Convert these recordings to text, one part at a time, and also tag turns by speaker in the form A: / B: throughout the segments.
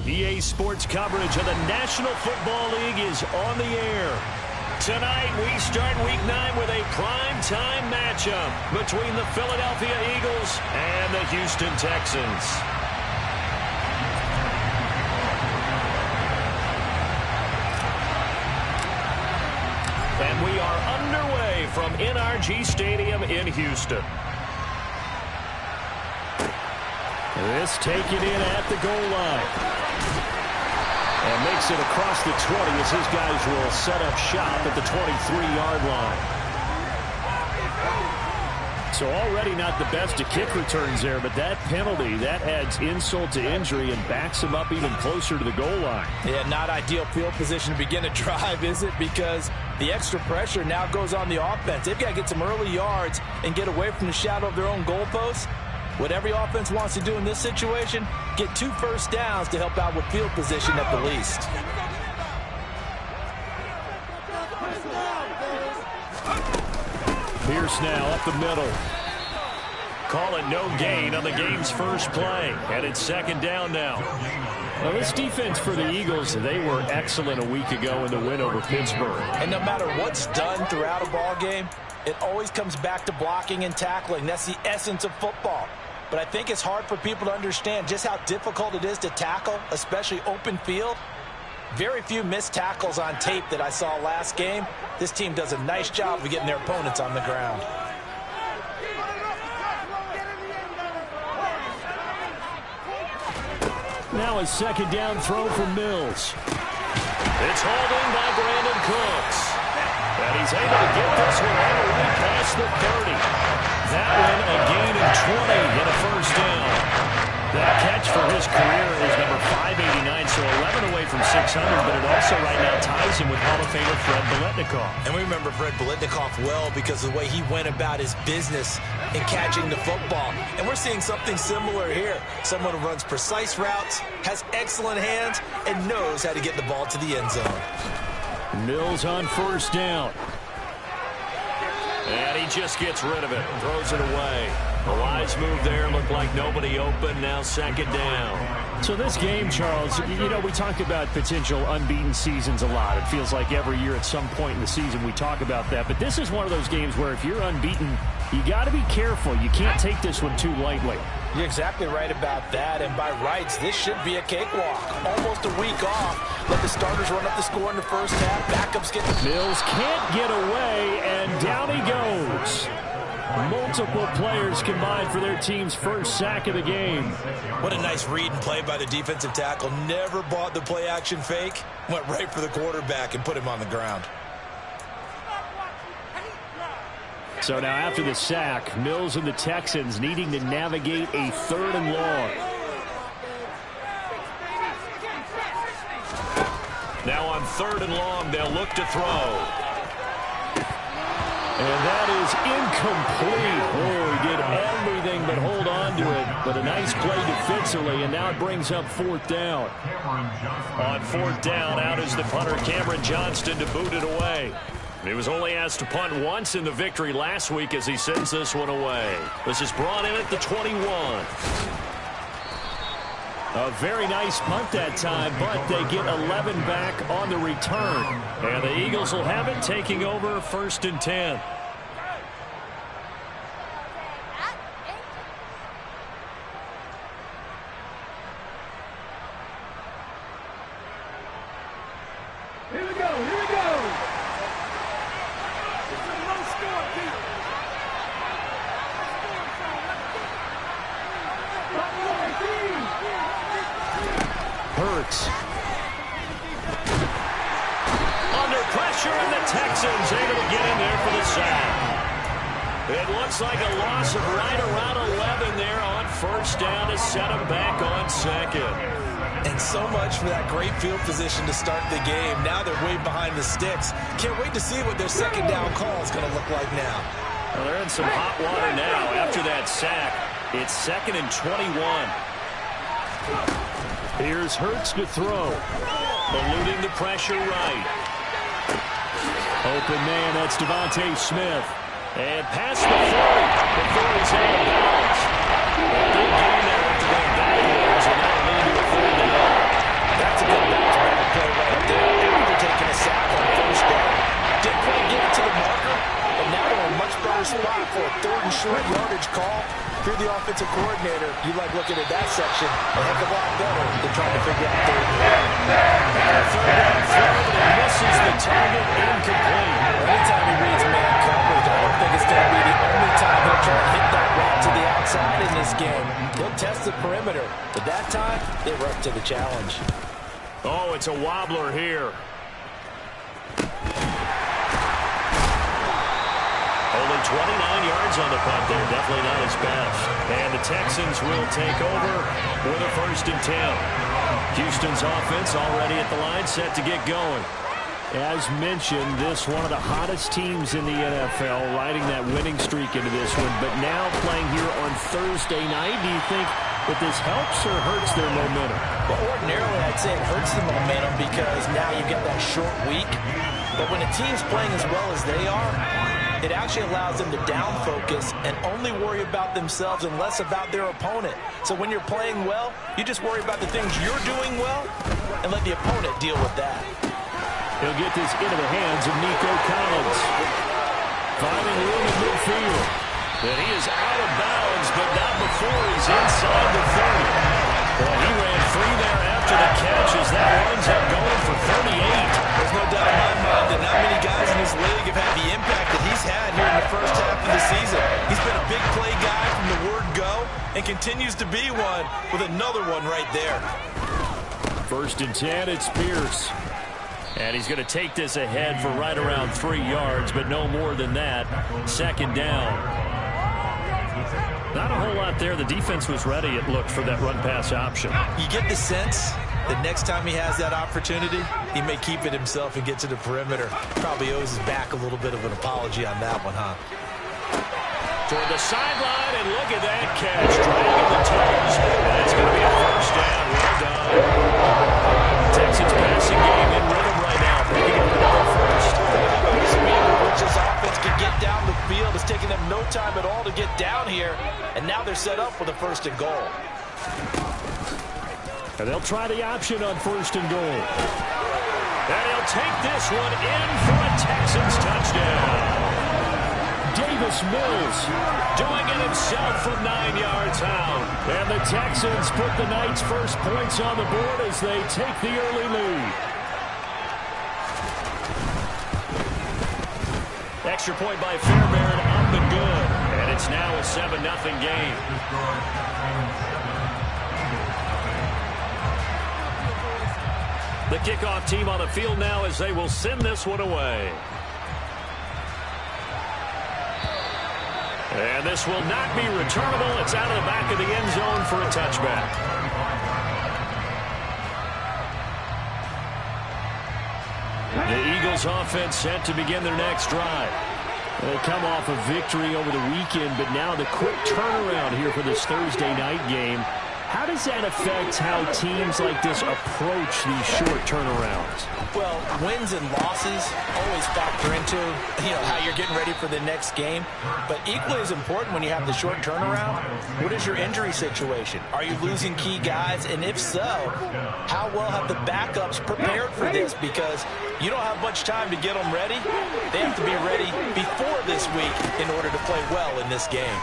A: EA Sports coverage of the National Football League is on the air. Tonight, we start Week 9 with a prime-time matchup between the Philadelphia Eagles and the Houston Texans. And we are underway from NRG Stadium in Houston. This taken in at the goal line. And makes it across the 20 as his guys will set up shop at the 23-yard line. So already not the best of kick returns there, but that penalty, that adds insult to injury and backs him up even closer to the goal line.
B: Yeah, not ideal field position to begin a drive, is it? Because the extra pressure now goes on the offense. They've got to get some early yards and get away from the shadow of their own goalposts. What every offense wants to do in this situation, get 2 first downs to help out with field position at the least.
A: Pierce now up the middle. Call it no gain on the game's first play. And it's second down now. Well, this defense for the Eagles, they were excellent a week ago in the win over Pittsburgh.
B: And no matter what's done throughout a ball game, it always comes back to blocking and tackling. That's the essence of football. But I think it's hard for people to understand just how difficult it is to tackle, especially open field. Very few missed tackles on tape that I saw last game. This team does a nice job of getting their opponents on the ground.
A: Now a second down throw from Mills. It's holding by Brandon Cooks. And he's able to get this one all the way past the 30. That one a gain of 20 and a first down. That catch for his career is number 589, so 11 away from 600, but it also right now ties him with Hall of Famer Fred Biletnikoff.
B: And we remember Fred Biletnikoff well because of the way he went about his business in catching the football. And we're seeing something similar here. Someone who runs precise routes, has excellent hands, and knows how to get the ball to the end zone.
A: Mills on first down. And he just gets rid of it, throws it away. A wise move there, looked like nobody open, now second down. So this game, Charles, you know, we talk about potential unbeaten seasons a lot. It feels like every year at some point in the season we talk about that. But this is one of those games where if you're unbeaten, you got to be careful. You can't take this one too lightly.
B: You're exactly right about that, and by rights, this should be a cakewalk. Almost a week off. Let the starters run up the score in the first half. Backups get the...
A: Mills can't get away, and down he goes. Multiple players combined for their team's first sack of the game.
B: What a nice read and play by the defensive tackle. Never bought the play-action fake. Went right for the quarterback and put him on the ground.
A: So now after the sack, Mills and the Texans needing to navigate a 3rd and long. Now on 3rd and long, they'll look to throw. And that is incomplete. Oh, he did everything but hold on to it. But a nice play defensively, and now it brings up 4th down. On 4th down, out is the punter, Cameron Johnston, to boot it away. He was only asked to punt once in the victory last week as he sends this one away. This is brought in at the 21. A very nice punt that time, but they get 11 back on the return. And the Eagles will have it, taking over 1st and 10.
C: Here we go, here we go.
A: Hurts. Under pressure, and the Texans able to get in there for the sack. It looks like a loss of right around 11 there on 1st down to set them back on 2nd.
B: And so much for that great field position to start the game. Now they're way behind the sticks. Can't wait to see what their second down call is going to look like now.
A: Well, they're in some hot water now after that sack. It's 2nd and 21. Here's Hurts to throw. Eluding the pressure right. Open man, that's Devontae Smith. And past the 40 before he's out of bounds. A big game there after going backwards, and that'll lead to a 3rd down.
B: your spot for a third and short yardage call. If you're the offensive coordinator, you like looking at that section a heck of a lot better than trying to figure out third and long.
A: Third down throw, but it misses the target, incomplete.
B: Anytime he reads man coverage, I don't think it's going to be the only time he'll try to hit that route to the outside in this game. He'll test the perimeter, but that time, they were up to the challenge.
A: Oh, it's a wobbler here. Only 29 yards on the punt there. Definitely not his best. And the Texans will take over with a 1st and 10. Houston's offense already at the line, set to get going. As mentioned, this one of the hottest teams in the NFL, riding that winning streak into this one. But now playing here on Thursday night, do you think that this helps or hurts their momentum?
B: Well, ordinarily, I'd say it hurts the momentum because now you get that short week. But when a team's playing as well as they are, it actually allows them to down focus and only worry about themselves and less about their opponent. So when you're playing well, you just worry about the things you're doing well and let the opponent deal with that.
A: He'll get this into the hands of Nico Collins. Finding room in midfield. And he is out of bounds, but not before he's inside the 30. Well, he ran free there after the catch as that winds up going for 38.
B: There's no doubt in my mind that not many guys in this league have had the impact that he's had here in the first half of the season. He's been a big play guy from the word go and continues to be one with another one right there.
A: 1st and 10, it's Pierce. And he's going to take this ahead for right around 3 yards, but no more than that. 2nd down. Not a whole lot there. The defense was ready, it looked, for that run-pass option.
B: You get the sense that next time he has that opportunity, he may keep it himself and get to the perimeter. Probably owes his back a little bit of an apology on that one, huh?
A: Toward the sideline, and look at that catch. Dragging the toes. And it's going to be a 1st down. Well done. Texans passing game in rhythm right now. Picking up another 1st.
B: The speed with which this offense can get down the field. It's taking them no time at all to get down here. And now they're set up for the 1st and goal.
A: And they'll try the option on 1st and goal. And he'll take this one in for a Texans touchdown. Davis Mills doing it himself from 9 yards out. And the Texans put the night's first points on the board as they take the early lead. Extra point by Fairbairn up and good. And it's now a 7-0 game. The kickoff team on the field now as they will send this one away. And this will not be returnable. It's out of the back of the end zone for a touchback. The Eagles offense set to begin their next drive. They come off a victory over the weekend, but now the quick turnaround here for this Thursday night game. How does that affect how teams like this approach these short turnarounds?
B: Well, wins and losses always factor into, how you're getting ready for the next game. But equally as important when you have the short turnaround, what is your injury situation? Are you losing key guys? And if so, how well have the backups prepared for this? Because you don't have much time to get them ready. They have to be ready before this week in order to play well in this game.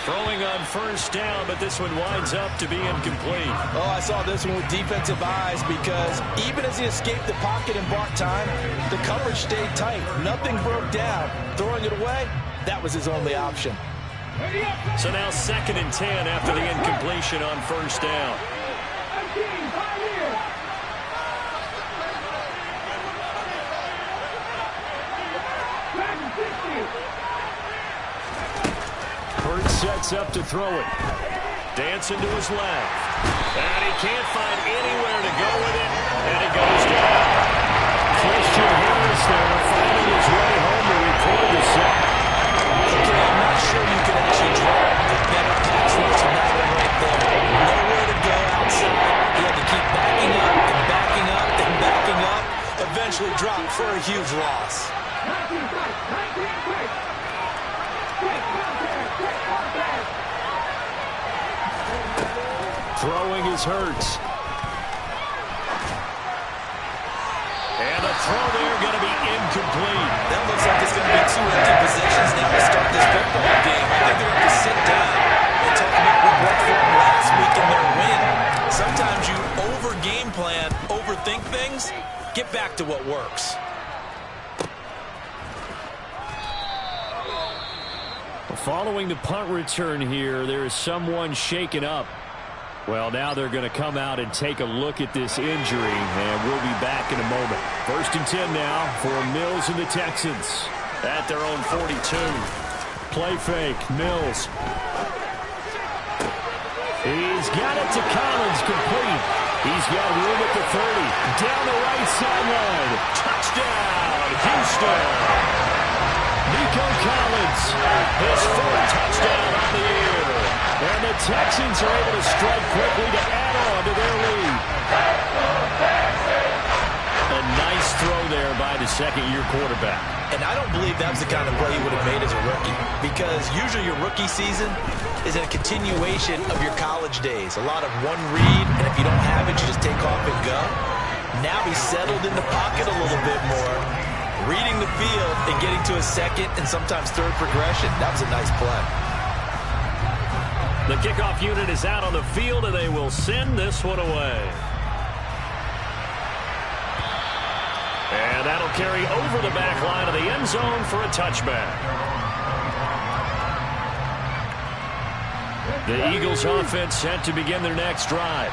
A: Throwing on 1st down, but this one winds up to be incomplete.
B: Oh, I saw this one with defensive eyes because even as he escaped the pocket and bought time, the coverage stayed tight. Nothing broke down. Throwing it away, that was his only option.
A: So now 2nd and 10 after the incompletion on 1st down. Sets up to throw it. Dancing to his left. And he can't find anywhere to go with it. And he goes down. Christian Harris there finding his way home to record the sack.
B: Okay, I'm not sure you can actually draw a better pass rush than that one right there. Nowhere to go outside. He had to keep backing up and backing up and backing up. Eventually dropped for a huge loss.
A: Throwing is Hurts. And the throw there going to be incomplete.
B: in positions now to start this football game. I think they're going to sit down and talk about what worked for them last week in their win. Sometimes you over-game plan, overthink things. Get back to what works.
A: Following the punt return here, there is someone shaken up. Well, now they're going to come out and take a look at this injury, and we'll be back in a moment. 1st and 10 now for Mills and the Texans at their own 42. Play fake, Mills. He's got it to Collins, complete. He's got room at the 30. Down the right sideline. Touchdown, Houston. Nico Collins, his 4th touchdown on the year. And the Texans are able to strike quickly to add on to their lead. A nice throw there by the second-year quarterback.
B: And I don't believe that was the kind of play he would have made as a rookie, because usually your rookie season is a continuation of your college days. A lot of one read, and if you don't have it, you just take off and go. Now he's settled in the pocket a little bit more, reading the field and getting to a second and sometimes third progression. That was a nice play.
A: The kickoff unit is out on the field, and they will send this one away. And that'll carry over the back line of the end zone for a touchback. The Eagles offense set to begin their next drive.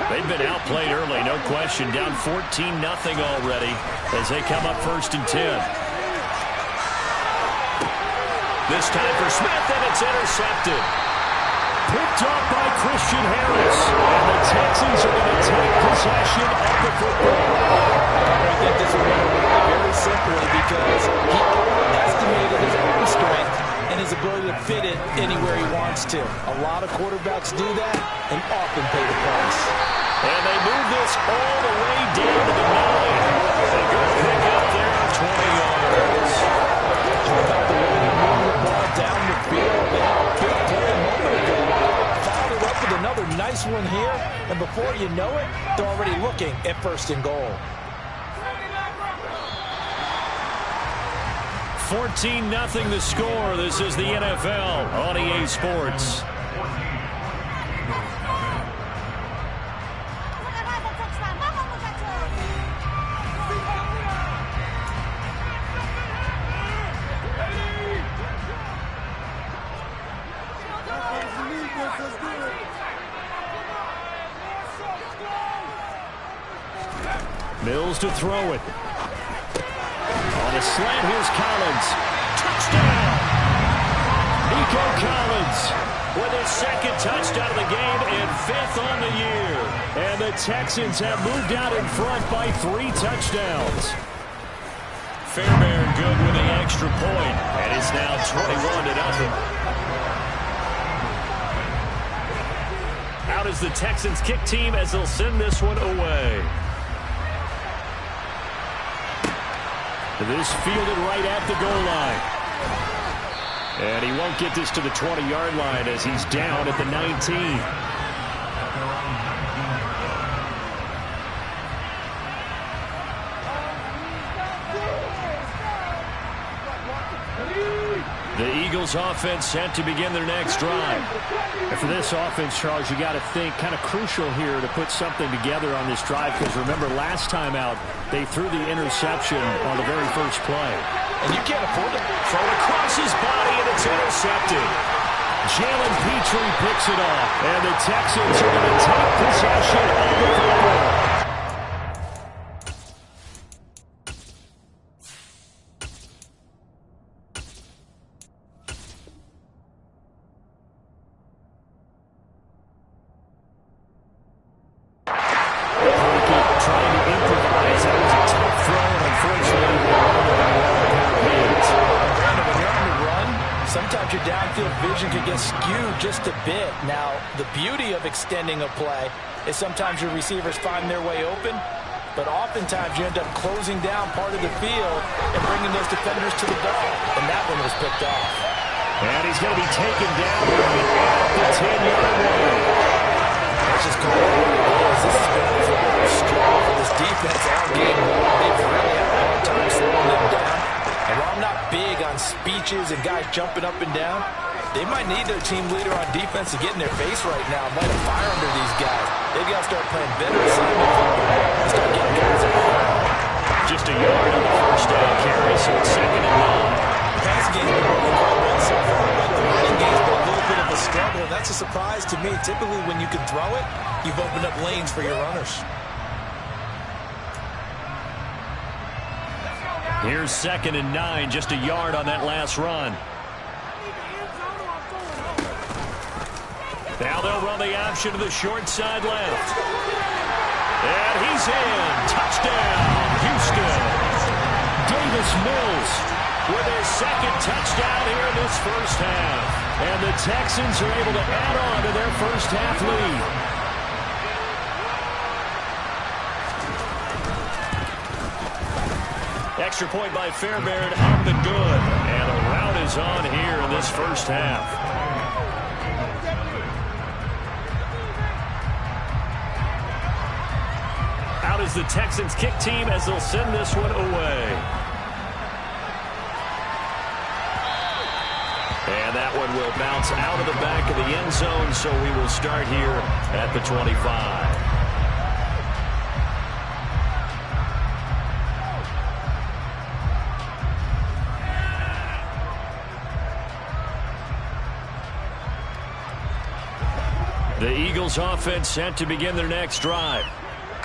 A: They've been outplayed early, no question. Down 14-0 already as they come up 1st and 10. This time for Smith, and it's intercepted. Picked off by Christian Harris. And the Texans are going to take possession of the football.
B: I think this will win very simply because he estimated his arm strength and his ability to fit it anywhere he wants to. A lot of quarterbacks do that and often pay the price.
A: And they move this all the way down to the 9. They go pick up there on 20 yards.
B: How about the way they move the ball down the field? They had a big play a moment ago. Followed it up with another nice one here, and before you know it, they're already looking at 1st and goal.
A: 14-0 the score. This is the NFL on EA Sports. Mills to throw it. On a slant, here's Collins. Touchdown! Nico Collins with his 2nd touchdown of the game and 5th on the year. And the Texans have moved out in front by 3 touchdowns. Fairbairn good with the extra point, and it's now 21-0. Out is the Texans kick team as they'll send this one away. This fielded right at the goal line. And he won't get this to the 20-yard line as he's down at the 19. The Eagles offense set to begin their next drive. And for this offense, Charles, you got to think kind of crucial here to put something together on this drive, because remember last time out they threw the interception on the very first play.
B: And you can't afford to
A: throw it across his body, and it's intercepted. Jalen Petrie picks it off, and the Texans are going to take possession of the football.
B: just a bit. Now, the beauty of extending a play is sometimes your receivers find their way open, but oftentimes you end up closing down part of the field and bringing those defenders to the ball, and that one was picked off.
A: And he's going to be taken down at the 10-yard line.
B: Let's just call it what it is. This has been a struggle for this defense all game long. They've really had a hard time slowing them down. And while I'm not big on coaches and guys jumping up and down, they might need their team leader on defense to get in their face right now, light a fire under these guys. They've got to start playing better assignment football and start getting guys up the ground.
A: Just a yard on the first down carry, so it's 2nd and 9.
B: Pass game's been working quite well so far, but the running game's been a little bit of a struggle, and that's a surprise to me. Typically, when you can throw it, you've opened up lanes for your runners.
A: Here's 2nd and 9, just a yard on that last run. Now they'll run the option to the short side left. And he's in. Touchdown, Houston. Davis Mills with his 2nd touchdown here in this first half. And the Texans are able to add on to their first half lead. Extra point by Fairbairn up and good. And a rout is on here in this first half. Out is the Texans kick team as they'll send this one away. And that one will bounce out of the back of the end zone, so we will start here at the 25. The Eagles offense set to begin their next drive.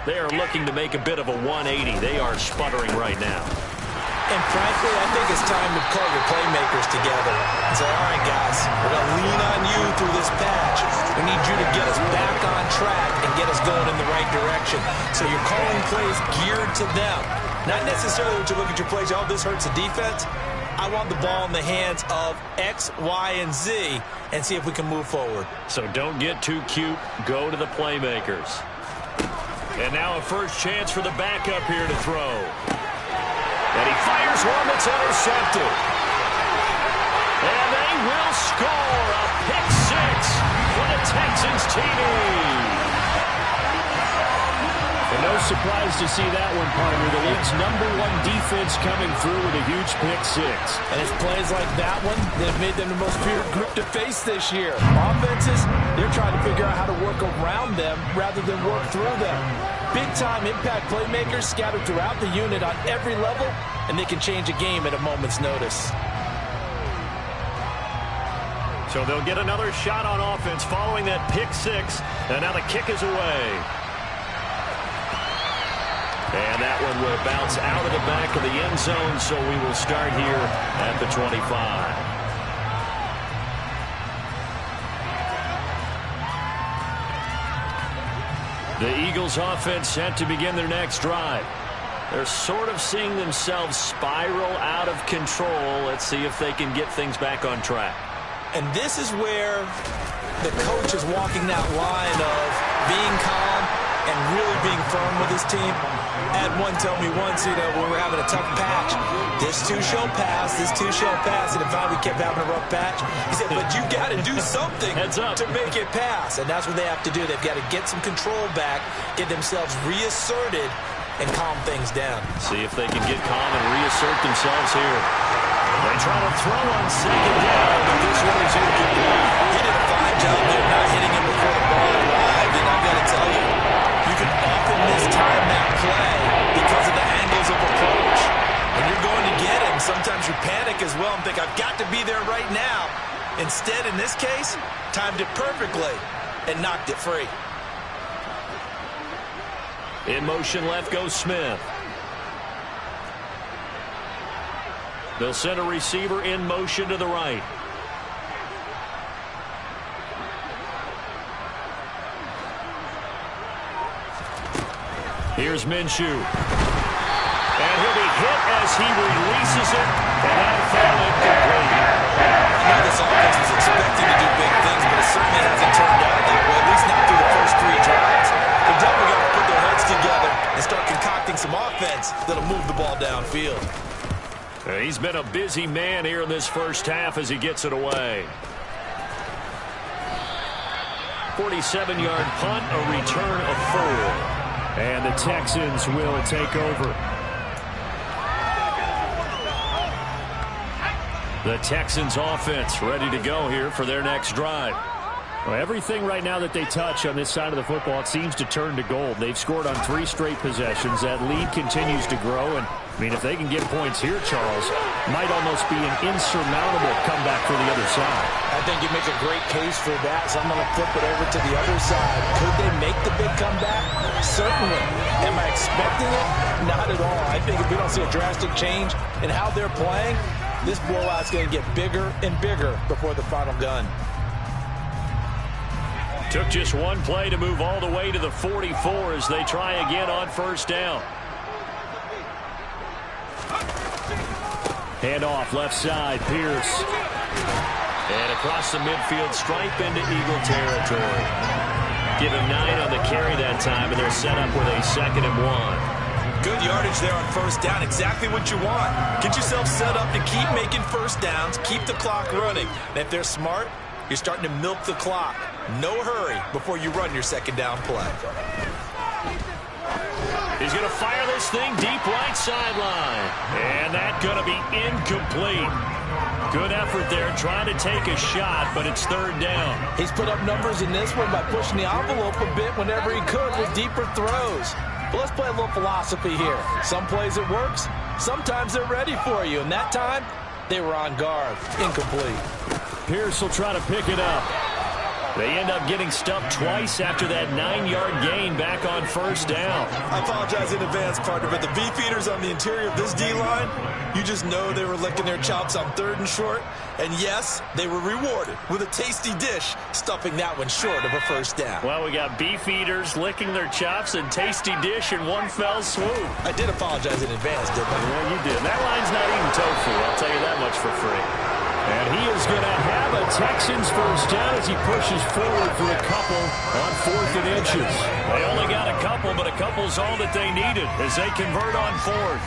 A: They are looking to make a bit of a 180. They are sputtering right now.
B: And frankly, I think it's time to call your playmakers together and say, all right, guys, we're going to lean on you through this patch. We need you to get us back on track and get us going in the right direction. So you're calling plays geared to them. Not necessarily when you look at your plays, oh, this hurts the defense. I want the ball in the hands of X, Y, and Z and see if we can move forward.
A: So don't get too cute. Go to the playmakers. And now a first chance for the backup here to throw. And he fires one that's intercepted. And they will score a pick 6 for the Texans TV. And no surprise to see that one, partner. The league's #1 defense coming through with a huge pick 6.
B: And it's plays like that one that have made them the most feared group to face this year. Offenses, they're trying to figure out how to work around them rather than work through them. Big-time impact playmakers scattered throughout the unit on every level, and they can change a game at a moment's notice.
A: So they'll get another shot on offense following that pick 6, and now the kick is away. And that one will bounce out of the back of the end zone, so we will start here at the 25. The Eagles offense set to begin their next drive. They're sort of seeing themselves spiral out of control. Let's see if they can get things back on track.
B: And this is where the coach is walking that line of being calm and really being firm with his team. I had one tell me once, when we were having a tough patch, this too shall pass, this too shall pass. And if we kept having a rough patch, he said, but you got to do something to make it pass. And that's what they have to do. They've got to get some control back, get themselves reasserted, and calm things down.
A: See if they can get calm and reassert themselves here. They try to throw on 2nd down, but this one is incomplete.
B: He did a fine job there, not hitting him before the ball arrived. And I've got to tell you, you can often mistime that play because of the angles of approach. And you're going to get him. Sometimes you panic as well and think, I've got to be there right now. Instead, in this case, timed it perfectly and knocked it free.
A: In motion left goes Smith. They'll send a receiver in motion to the right. Here's Minshew. And he'll be hit as he releases it. And that foul incomplete.
B: Now this offense was expecting to do big things, but it certainly hasn't turned out that way, at least not through the first 3 drives. They're definitely got to put their heads together and start concocting some offense that'll move the ball downfield.
A: He's been a busy man here in this first half as he gets it away. 47-yard punt, a return of 4. And the Texans will take over. The Texans offense ready to go here for their next drive.
D: Well, everything right now that they touch on this side of the football, it seems to turn to gold. They've scored on 3 straight possessions. That lead continues to grow. And, I mean, if they can get points here, Charles, might almost be an insurmountable comeback for the other side.
B: I think you make a great case for that, so I'm going to flip it over to the other side. Could they make the big comeback? Certainly. Am I expecting it? Not at all. I think if we don't see a drastic change in how they're playing, this blowout's going to get bigger and bigger before the final gun.
A: Took just one play to move all the way to the 44 as they try again on first down. Hand off left side, Pierce. And across the midfield stripe into Eagle territory. Give him 9 on the carry that time, and they're set up with a 2nd and 1.
B: Good yardage there on first down. Exactly what you want. Get yourself set up to keep making first downs, keep the clock running. And if they're smart, you're starting to milk the clock. No hurry before you run your 2nd down play.
A: He's going to fire this thing deep right sideline. And that's going to be incomplete. Good effort there trying to take a shot, but it's 3rd down.
B: He's put up numbers in this one by pushing the envelope a bit whenever he could with deeper throws. But let's play a little philosophy here. Some plays it works. Sometimes they're ready for you. And that time, they were on guard. Incomplete.
A: Pierce will try to pick it up. They end up getting stuffed twice after that 9-yard gain back on first down.
B: I apologize in advance, partner, but the beefeaters on the interior of this D-line, you just know they were licking their chops on 3rd and short. And yes, they were rewarded with a tasty dish, stuffing that one short of a first down.
A: Well, we got beefeaters licking their chops and tasty dish in one fell swoop.
B: I did apologize in advance, didn't I?
A: Yeah, you did. That line's not even tofu, I'll tell you that much for free. And he is going to have a Texans first down as he pushes forward for a couple on 4th and inches. They only got a couple, but a couple's all that they needed as they convert on 4th.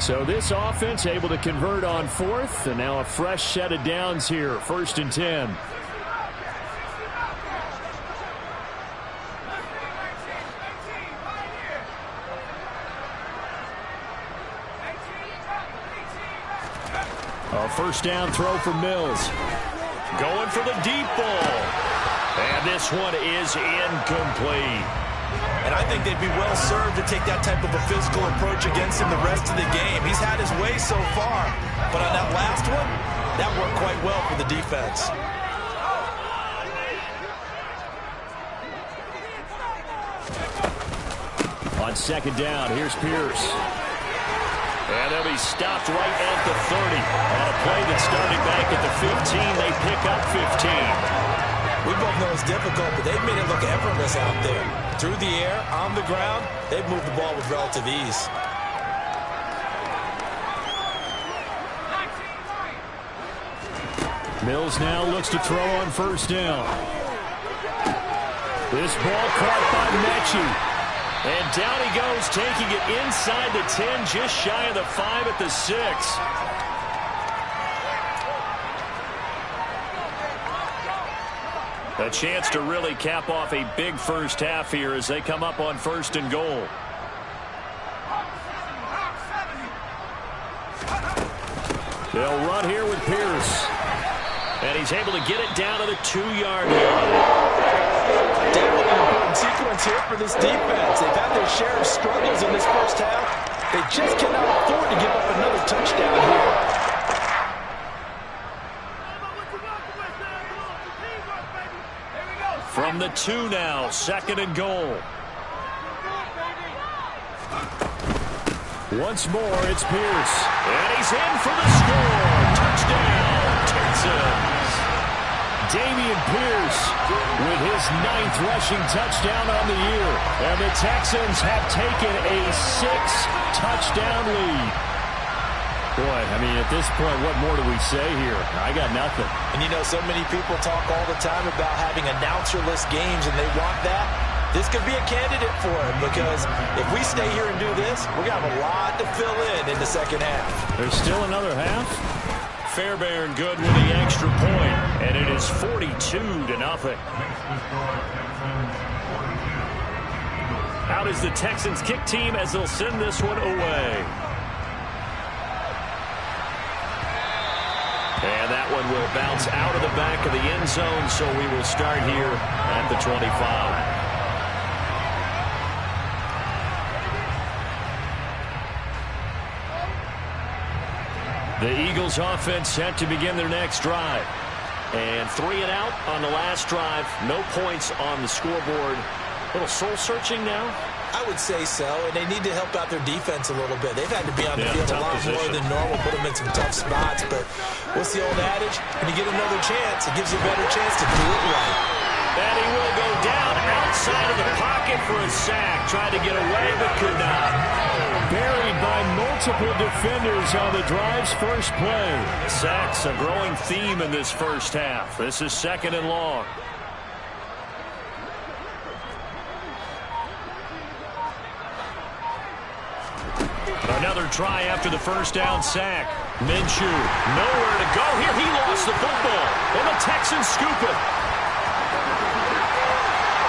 D: So this offense able to convert on 4th, and now a fresh set of downs here, 1st and 10. A first down throw for Mills.
A: Going for the deep ball. And this one is incomplete.
B: And I think they'd be well served to take that type of a physical approach against him the rest of the game. He's had his way so far. But on that last one, that worked quite well for the defense.
D: On 2nd down, here's Pierce.
A: And they'll be stopped right at the 30. On a play that started back at the 15, they pick up 15.
B: We both know it's difficult, but they've made it look effortless out there. Through the air, on the ground, they've moved the ball with relative ease.
D: Mills now looks to throw on first down. This ball caught by Mechie.
A: And down he goes, taking it inside the 10, just shy of the 5 at the 6. A chance to really cap off a big first half here as they come up on 1st and goal.
D: They'll run here with Pierce.
A: And he's able to get it down to the 2-yard line.
B: Definitely an important sequence here for this defense. They've had their share of struggles in this first half. They just cannot afford to give up another touchdown here.
A: From the 2 now, 2nd and goal.
D: Once more, it's Pierce.
A: And he's in for the score. Touchdown, Texans.
D: Dameon Pierce with his 9th rushing touchdown on the year. And the Texans have taken a 6-touchdown lead. Boy, I mean, at this point, what more do we say here? I got nothing.
B: And you know, so many people talk all the time about having announcer-less games, and they want that. This could be a candidate for it, because if we stay here and do this, we're going to have a lot to fill in the second half.
D: There's still another half?
A: Fairbairn good with the extra point, and it is 42-0. Out is the Texans kick team as they'll send this one away. And that one will bounce out of the back of the end zone, so we will start here at the 25. The Eagles offense set to begin their next drive. And 3 and out on the last drive. No points on the scoreboard. A little soul-searching now?
B: I would say so, and they need to help out their defense a little bit. They've had to be on the field a lot more than normal, put them in some tough spots. But what's the old adage? When you get another chance, it gives you a better chance to do it right.
A: And he will go down outside of the pocket for a sack. Tried to get away, but could not.
D: Buried by multiple defenders on the drive's first play.
A: Sacks, a growing theme in this first half. This is 2nd and long. Another try after the first down sack. Minshew, nowhere to go here. He lost the football, and the Texans scoop it.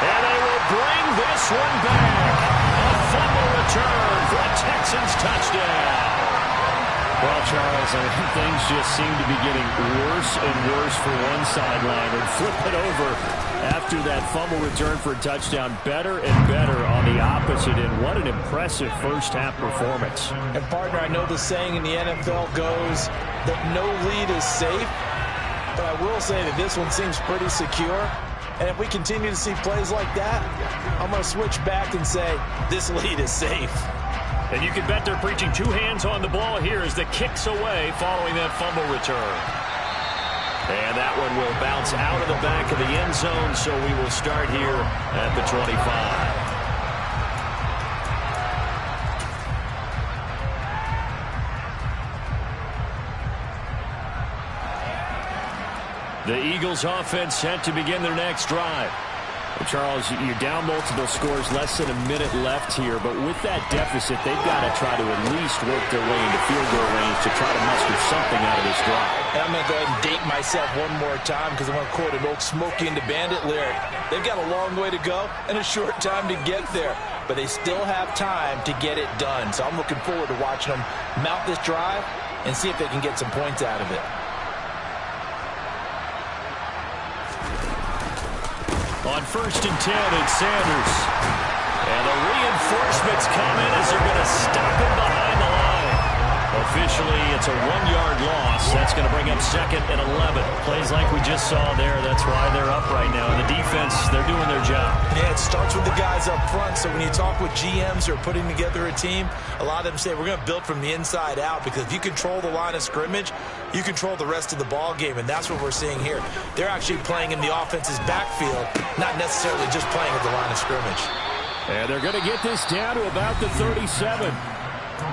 A: And they will bring this one back. A fumble return for a Texans touchdown.
D: Well, Charles, things just seem to be getting worse and worse for one sideline. And flip it over after that fumble return for a touchdown. Better and better on the opposite end. What an impressive first-half performance.
B: And, partner, I know the saying in the NFL goes that no lead is safe. But I will say that this one seems pretty secure. And if we continue to see plays like that, I'm going to switch back and say this lead is safe.
A: And you can bet they're preaching 2 hands on the ball here as the kick's away following that fumble return. And that one will bounce out of the back of the end zone, so we will start here at the 25. The Eagles offense set to begin their next drive.
D: Well, Charles, you're down multiple scores, less than a minute left here, but with that deficit, they've got to try to at least work their way into field goal range to try to muster something out of this drive.
B: And I'm going to go ahead and date myself one more time because I want to quote an old Smokey and the Bandit lyric. They've got a long way to go and a short time to get there, but they still have time to get it done. So I'm looking forward to watching them mount this drive and see if they can get some points out of it.
A: On 1st and 10, it's Sanders. And the reinforcements come in as they're going to stop him behind the line. Officially, it's a 1-yard loss. That's going to bring up 2nd and 11. Plays like we just saw there. That's why they're up right now. And the defense, they're doing their job.
B: Yeah, it starts with the guys up front. So when you talk with GMs who are putting together a team, a lot of them say we're going to build from the inside out because if you control the line of scrimmage, you control the rest of the ball game, and that's what we're seeing here. They're actually playing in the offense's backfield, not necessarily just playing at the line of scrimmage.
D: And they're going to get this down to about the 37.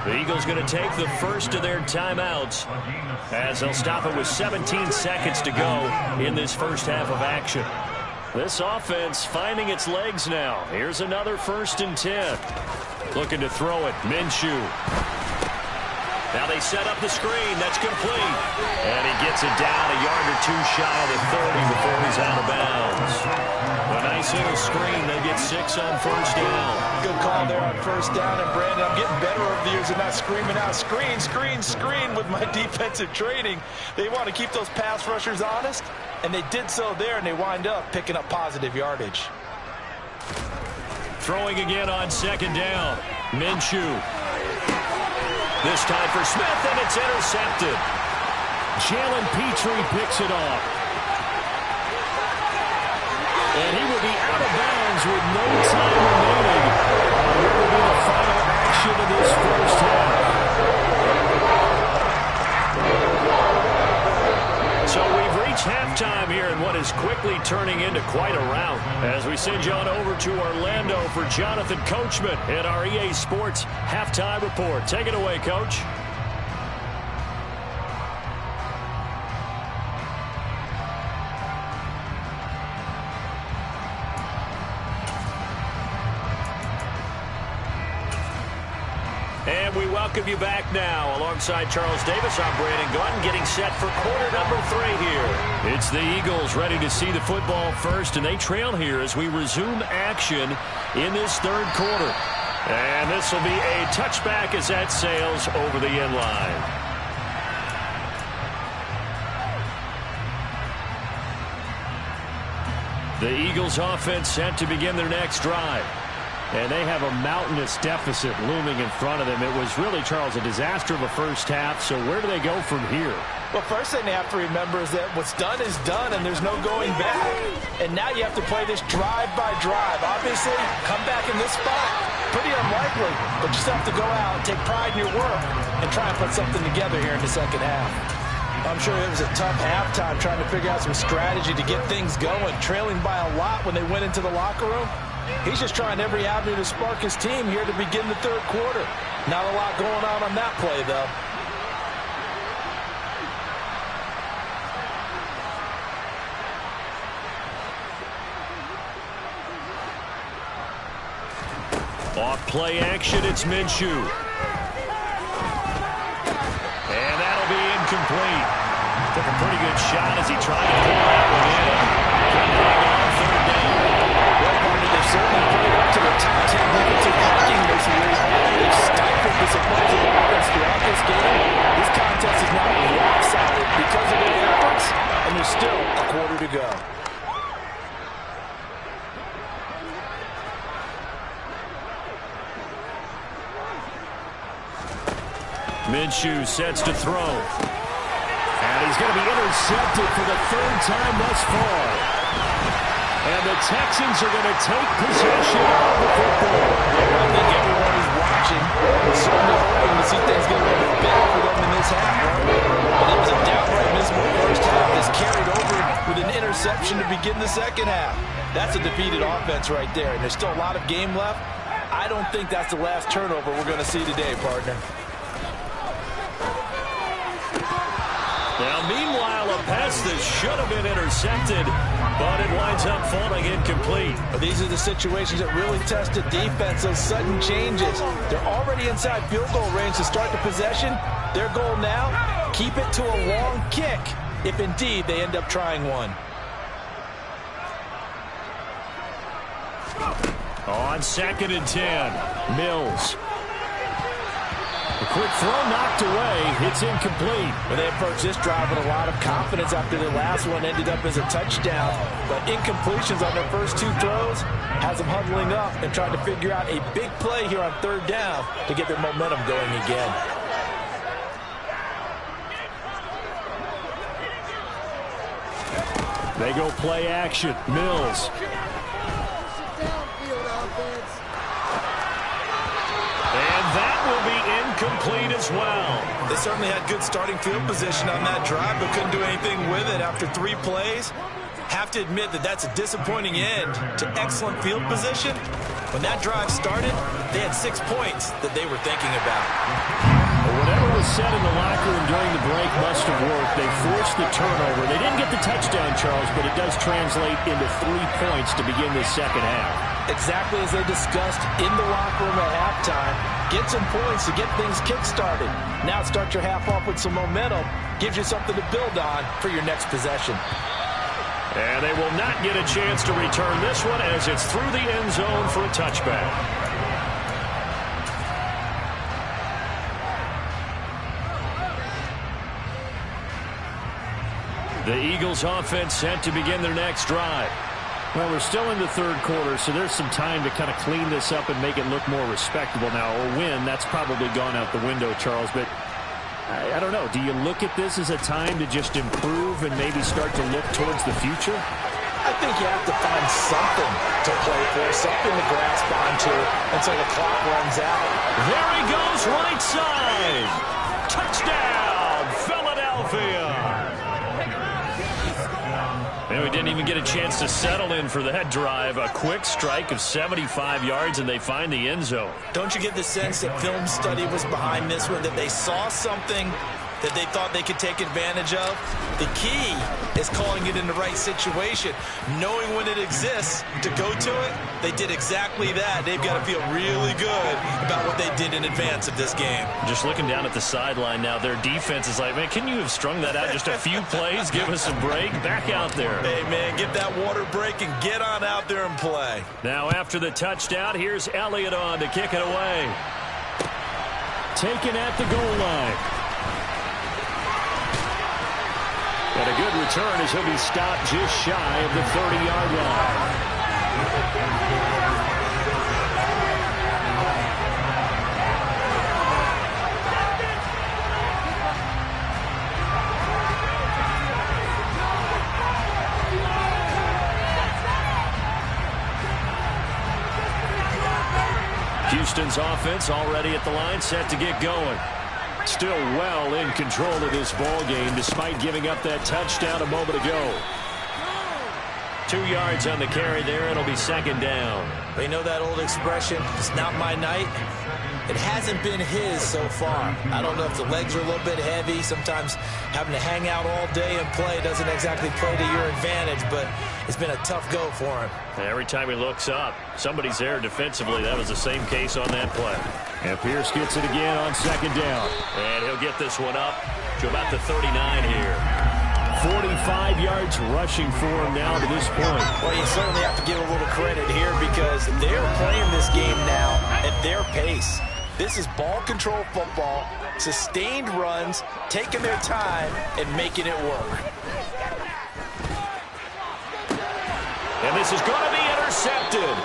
A: The Eagles going to take the first of their timeouts as they'll stop it with 17 seconds to go in this first half of action. This offense finding its legs now. Here's another 1st and 10. Looking to throw it. Minshew. Now they set up the screen. That's complete. And he gets it down a yard or 2 shy of the 30 before he's out of bounds. A nice little screen. They get 6 on 1st down.
B: Good call there on 1st down. And, Brandon, I'm getting better over the years of not screaming out, screen, screen, screen with my defensive training. They want to keep those pass rushers honest, and they did so there, and they wind up picking up positive yardage.
A: Throwing again on 2nd down. Minshew. This time for Smith, and it's intercepted.
D: Jalen Petrie picks it off. And he will be out of bounds with no time remaining. Here will be the final action of this first half.
A: So we've reached halftime here in what is quickly turning into quite a rout as we send you on over to Orlando for Jonathan Coachman in our EA Sports Halftime Report. Take it away, Coach. And we welcome you back now. Alongside Charles Davis, I'm Brandon Gaudin, getting set for quarter number 3 here. It's the Eagles ready to see the football first, and they trail here as we resume action in this third quarter. And this will be a touchback as that sails over the end line. The Eagles offense set to begin their next drive. And they have a mountainous deficit looming in front of them. It was really, Charles, a disaster of a first half. So where do they go from here?
B: Well, first thing they have to remember is that what's done is done, and there's no going back. And now you have to play this drive by drive. Obviously, come back in this spot. Pretty unlikely, but you still have to go out and take pride in your work and try and put something together here in the second half. I'm sure it was a tough halftime trying to figure out some strategy to get things going, trailing by a lot when they went into the locker room. He's just trying every avenue to spark his team here to begin the third quarter. Not a lot going on that play, though.
A: Off play action, it's Minshew. And that'll be incomplete. Took a pretty good shot as he tried to pull that one in. Couldn't hang it on third down.
B: They've certainly played up to the top 10 defensive ranking this week. They've stifled this opposing offense throughout this game. This contest is now rock solid because of their efforts, and there's still a quarter to go.
A: Minshew sets to throw. And he's going to be intercepted for the third time thus far. And the Texans are going to take possession of the football.
B: I think everyone is watching. We're certainly hoping to see things get a little bit better for them in this half. But it was a downright miserable first half that's carried over with an interception to begin the second half. That's a defeated offense right there. And there's still a lot of game left. I don't think that's the last turnover we're going to see today, partner.
A: Now, meanwhile, a pass that should have been intercepted, but it winds up falling incomplete.
B: But these are the situations that really test the defense, those sudden changes. They're already inside field goal range to start the possession. Their goal now, keep it to a long kick, if indeed they end up trying one.
A: On 2nd and 10, Mills. A quick throw knocked away. It's incomplete.
B: Well, they approached this drive with a lot of confidence after their last one ended up as a touchdown. But incompletions on their first 2 throws has them huddling up and trying to figure out a big play here on 3rd down to get their momentum going again.
A: They go play action. Mills. That will be incomplete as well.
B: They certainly had good starting field position on that drive, but couldn't do anything with it after 3 plays. Have to admit that that's a disappointing end to excellent field position. When that drive started, they had 6 points that they were thinking about.
A: Whatever was said in the locker room during the break must have worked. They forced the turnover. They didn't get the touchdown, Charles, but it does translate into 3 points to begin this second half.
B: Exactly as they discussed in the locker room at halftime. Get some points to get things kick-started. Now start your half off with some momentum. Gives you something to build on for your next possession.
A: And they will not get a chance to return this one as it's through the end zone for a touchback. The Eagles offense set to begin their next drive. Well, we're still in the third quarter, so there's some time to kind of clean this up and make it look more respectable now. A win, that's probably gone out the window, Charles, but I don't know. Do you look at this as a time to just improve and maybe start to look towards the future?
B: I think you have to find something to play for, something to grasp onto until the clock runs out.
A: There he goes, right side. Touchdown, Philadelphia. And we didn't even get a chance to settle in for that drive. A quick strike of 75 yards, and they find the end zone.
B: Don't you get the sense that film study was behind this one, that they saw something that they thought they could take advantage of. The key is calling it in the right situation, knowing when it exists to go to it. They did exactly that. They've got to feel really good about what they did in advance of this game.
A: Just looking down at the sideline now, their defense is like, man, can you have strung that out just a few plays? Give us a break. Back out there.
B: Hey, man, get that water break and get on out there and play.
A: Now after the touchdown, here's Elliott on to kick it away. Taken at the goal line. And a good return as he'll be stopped just shy of the 30-yard line. Houston's offense already at the line, set to get going. Still well in control of this ball game despite giving up that touchdown a moment ago. 2 yards on the carry there. It'll be second down.
B: They know that old expression, it's not my night. It hasn't been his so far. I don't know if the legs are a little bit heavy. Sometimes having to hang out all day and play doesn't exactly play to your advantage, but it's been a tough go for him.
A: Every time he looks up, somebody's there defensively. That was the same case on that play. And Pierce gets it again on second down. And he'll get this one up to about the 39 here. 45 yards rushing for him now to this point.
B: Well, you certainly have to give a little credit here because they're playing this game now at their pace. This is ball control football, sustained runs, taking their time, and making it work.
A: And this is going to be intercepted.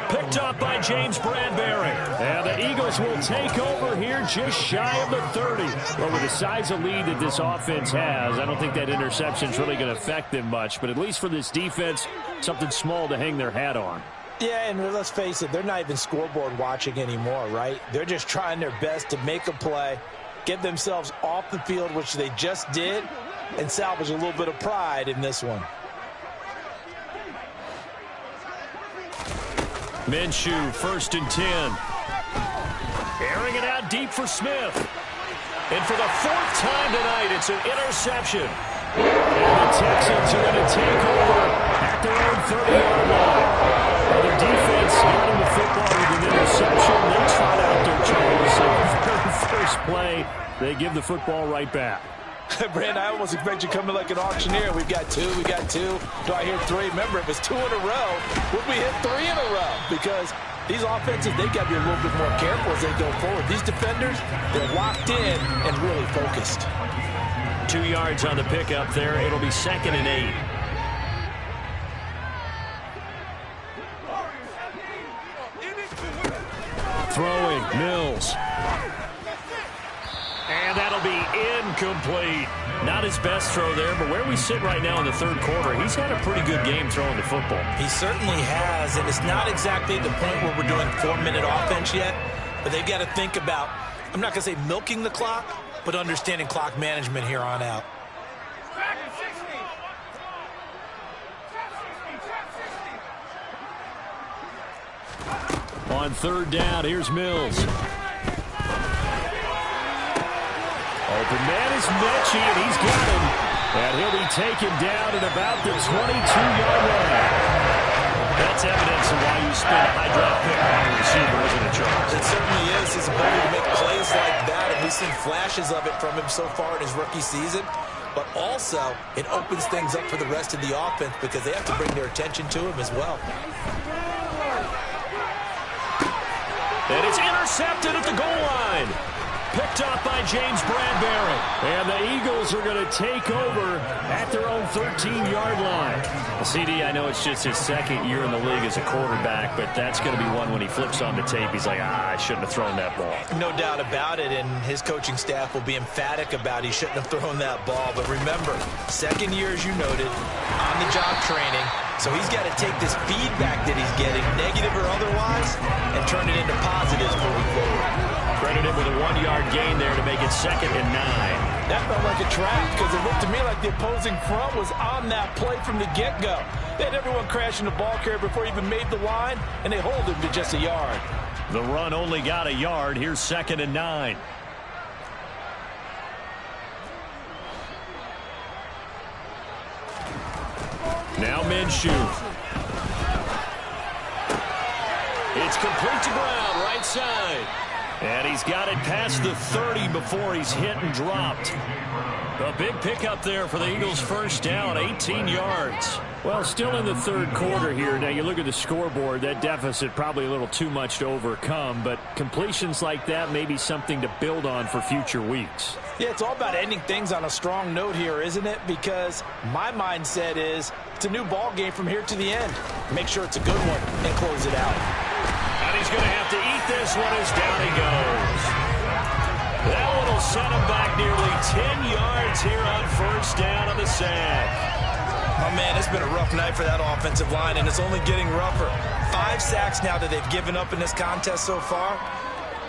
A: Picked up by James Bradbury. And the Eagles will take over here just shy of the 30. Well, with the size of lead that this offense has, I don't think that interception's really going to affect them much. But at least for this defense, something small to hang their hat on.
B: Yeah, and let's face it, they're not even scoreboard watching anymore, right? They're just trying their best to make a play, get themselves off the field, which they just did, and salvage a little bit of pride in this one.
A: Minshew, 1st and 10. Airing it out deep for Smith. And for the 4th time tonight, it's an interception. And the Texans are going to take over at their own 30-yard line. Their defense getting the football with an interception. They trot out their Charles. So the first play, they give the football right back.
B: Brand, I almost expect you coming like an auctioneer. We've got two. Do I hear 3? Remember, if it's 2 in a row, would we hit 3 in a row? Because these offenses, they've got to be a little bit more careful as they go forward. These defenders, they're locked in and really focused.
A: 2 yards on the pickup there. It'll be 2nd and 8. Throwing, Mills. And that'll be incomplete. Not his best throw there, but where we sit right now in the 3rd quarter, he's had a pretty good game throwing the football.
B: He certainly has, and it's not exactly the point where we're doing 4-minute offense yet, but they've got to think about, I'm not going to say milking the clock, but understanding clock management here on out.
A: On 3rd down, here's Mills. Open man is Mechie, and he's got him. And he'll be taken down at about the 22-yard line. That's evidence of why you spend a high draft pick on a receiver, isn't it, Charles?
B: It certainly is. His ability to make plays like that, and we've seen flashes of it from him so far in his rookie season. But also, it opens things up for the rest of the offense because they have to bring their attention to him as well.
A: And it's intercepted at the goal line. Picked up by James Bradbury. And the Eagles are going to take over at their own 13-yard line. Well, CD, I know it's just his 2nd year in the league as a quarterback, but that's going to be one when he flips on the tape. He's like, I shouldn't have thrown that ball.
B: No doubt about it, and his coaching staff will be emphatic about he shouldn't have thrown that ball. But remember, 2nd year, as you noted, on-the-job training. So he's got to take this feedback that he's getting, negative or otherwise, and turn it into positives moving forward.
A: Credited with a 1-yard gain there to make it 2nd and 9.
B: That felt like a trap because it looked to me like the opposing front was on that play from the get-go. They had everyone crashing the ball carrier before he even made the line, and they hold him to just a yard.
A: The run only got a yard. Here's 2nd and 9.
D: Minshew.
A: It's complete to ground, right side.
D: And he's got it past the 30 before he's hit and dropped.
A: A big pickup there for the Eagles' first down, 18 yards.
D: Well, still in the third quarter here. Now, you look at the scoreboard, that deficit probably a little too much to overcome, but completions like that may be something to build on for future weeks.
B: Yeah, it's all about ending things on a strong note here, isn't it? Because my mindset is it's a new ball game from here to the end. Make sure it's a good one and close it out.
A: And he's going to have to eat this one as down he goes. That one will set him back nearly 10 yards here on first down on the sack.
B: Oh, man, it's been a rough night for that offensive line, and it's only getting rougher. 5 sacks now that they've given up in this contest so far.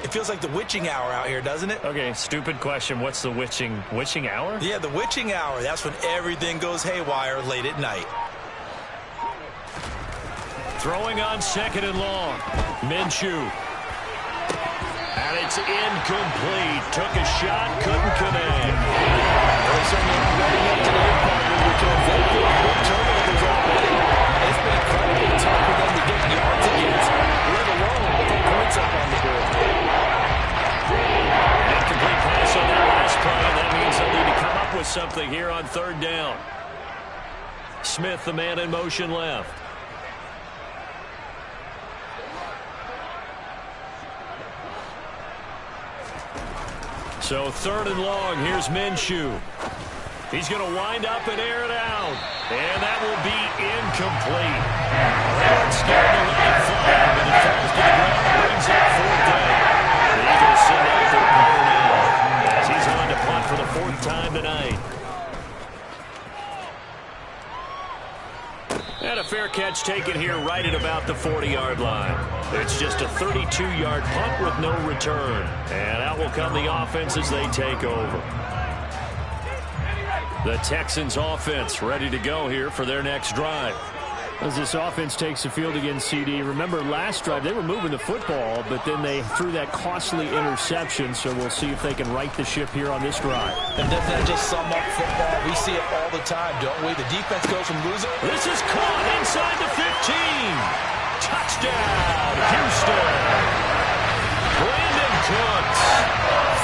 B: It feels like the witching hour out here, doesn't it?
A: Okay, stupid question. What's the witching hour?
B: Yeah, the witching hour. That's when everything goes haywire late at night.
A: Throwing on second and long. Minshew. And it's incomplete. Took a shot, couldn't connect.
B: It's been incredibly tough for them to get yards against, let alone put points up on the board.
A: Incomplete pass on that last play, and that means they'll need to come up with something here on third down. Smith, the man in motion left. So third and long, here's Minshew. He's going to wind up and air it out. And that will be incomplete. Howard scared the right flag, but it falls to the ground and brings up fourth down. The Eagles send out their player now as he's on to punt for the 4th time tonight. And a fair catch taken here right at about the 40-yard line. It's just a 32-yard punt with no return. And out will come the offense as they take over. The Texans offense ready to go here for their next drive.
D: As this offense takes the field against CD, remember last drive they were moving the football, but then they threw that costly interception, so we'll see if they can right the ship here on this drive.
B: And doesn't that just sum up football? We see it all the time, don't we? The defense goes from losing.
A: This is caught inside the 15. Touchdown, Houston. Brandon Cooks,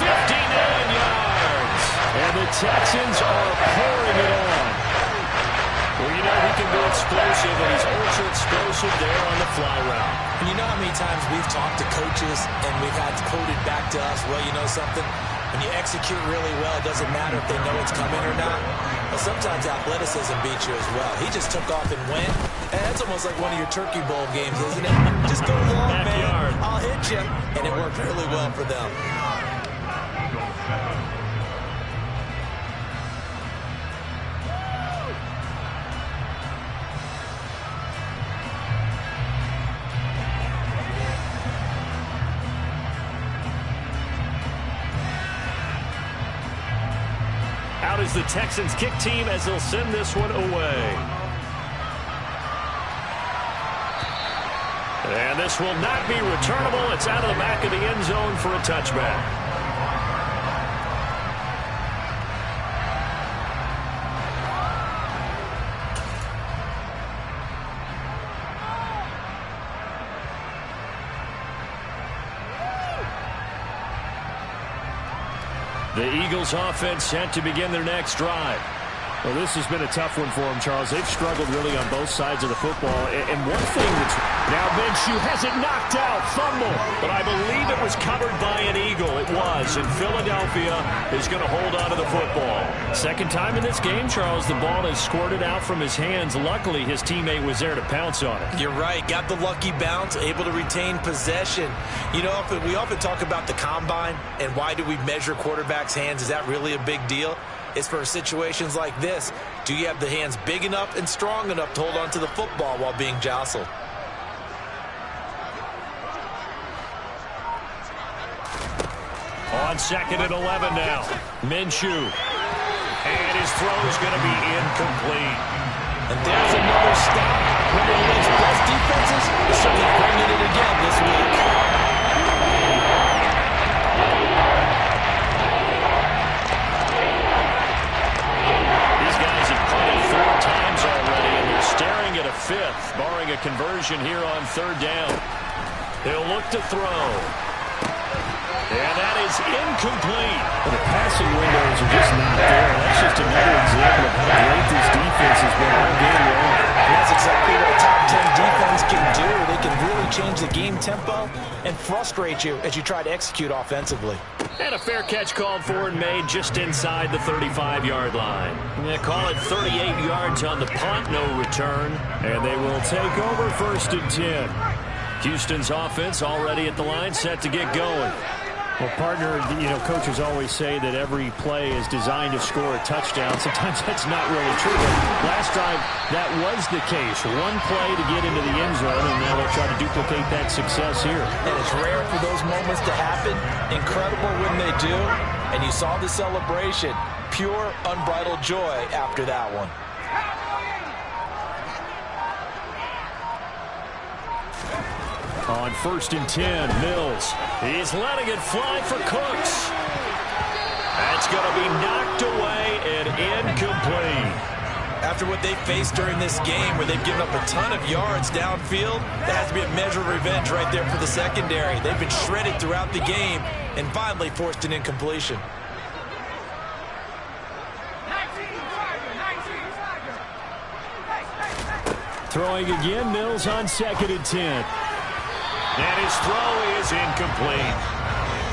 A: 59 yards.
D: And the Texans are pouring it on.
A: Well, you know he can be explosive, and he's ultra explosive there on the fly route.
B: And you know how many times we've talked to coaches and we've had quoted back to us, well, you know something? When you execute really well, it doesn't matter if they know it's coming or not. But sometimes athleticism beats you as well. He just took off and went. And that's almost like one of your Turkey Bowl games, isn't it? Just go long,
A: Backyard.
B: man. I'll hit you. And it worked really well for them.
A: Out is the Texans kick team as they'll send this one away. And this will not be returnable. It's out of the back of the end zone for a touchback. The Eagles offense set to begin their next drive.
D: Well, this has been a tough one for them, Charles. They've struggled really on both sides of the football. And one thing that's...
A: Now Minshew has it knocked out. Fumble. But I believe it was covered by an Eagle. It was. And Philadelphia is going to hold on to the football.
D: Second time in this game, Charles, the ball has squirted out from his hands. Luckily, his teammate was there to pounce on it.
B: You're right. Got the lucky bounce, able to retain possession. You know, we often talk about the combine and why do we measure quarterbacks' hands. Is that really a big deal? It's for situations like this. Do you have the hands big enough and strong enough to hold on to the football while being jostled?
A: On second and 11 now. Minshew. And his throw is going to be incomplete.
B: And there's another stop. One of the league's best defenses is certainly bringing it again this week.
A: These guys have punted 4 times already, and they're staring at a He'll look to throw. And that is incomplete.
D: Well, the passing windows are just not there. That's just another example of how great this defense has been all game long.
B: And that's exactly what a top 10 defense can do. They can really change the game tempo and frustrate you as you try to execute offensively.
A: And a fair catch called for and made just inside the 35-yard line. They call it 38 yards on the punt, no return.
D: And they will take over 1st and 10.
A: Houston's offense already at the line, set to get going.
D: Well, partner, coaches always say that every play is designed to score a touchdown. Sometimes that's not really true. But last drive, that was the case. One play to get into the end zone, and now they'll try to duplicate that success here.
B: And it's rare for those moments to happen. Incredible when they do. And you saw the celebration. Pure, unbridled joy after that one.
D: On 1st and 10, Mills.
A: He's letting it fly for Cooks. That's going to be knocked away and incomplete.
B: After what they faced during this game where they've given up a ton of yards downfield, that has to be a measure of revenge right there for the secondary. They've been shredded throughout the game and finally forced an incompletion.
D: Throwing again, Mills on 2nd and 10.
A: And his throw is incomplete.